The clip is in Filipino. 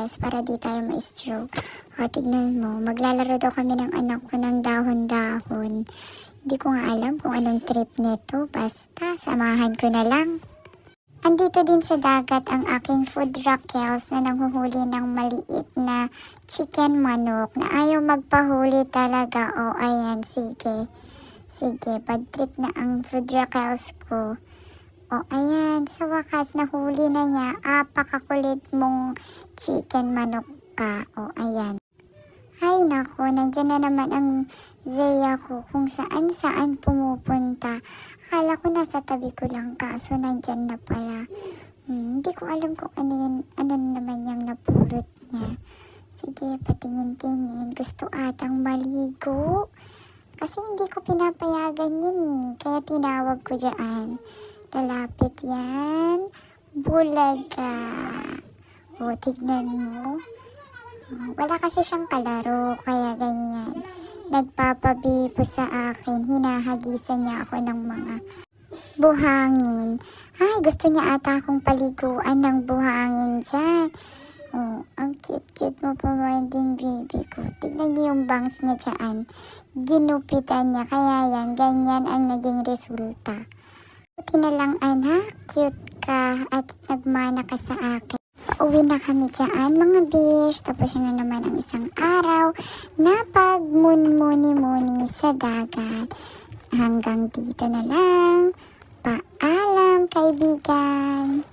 Rest para di tayo ma-stroke. O, tignan mo, maglalaro daw kami ng anak ko ng dahon-dahon. Hindi ko nga alam kung anong trip nito. Basta, samahan ko na lang. Andito din sa dagat ang aking food rockels na nanghuhuli ng maliit na chicken manok na ayaw magpahuli talaga. O, ayan, sige. Sige, bad trip na ang food rockels ko. O, ayan, sa wakas, nahuli na niya. Apakakulit mong chicken manok ka. O, ayan. Ay, nako, nandyan na naman ang Zea ko kung saan-saan pumupunta. Akala ko nasa tabi ko lang, kaso nandyan na pala. Hindi ko alam kung ano naman yung napulot niya. Sige, patingin-tingin. Gusto atang maligo. Kasi hindi ko pinapayagan yun eh. Kaya tinawag ko dyan. Lalapit yan. Bulaga. O, tignan mo. Wala kasi siyang kalaro, kaya ganyan. Nagpapabibo sa akin. Hinahagisan niya ako ng mga buhangin. Ay, gusto niya ata akong paliguan ng buhangin dyan. Oh, ang cute-cute mo pa din, baby ko. Tignan niyo yung bangs niya dyan. Ginupitan niya, kaya yan, ganyan ang naging resulta. Buti na lang, anak, cute ka at nagmana ka sa akin. Pauwi na kami dyan, mga bish. Tapos yun na naman ang isang araw na pagmunmuni-muni sa dagat. Hanggang dito na lang. Paalam, kaibigan.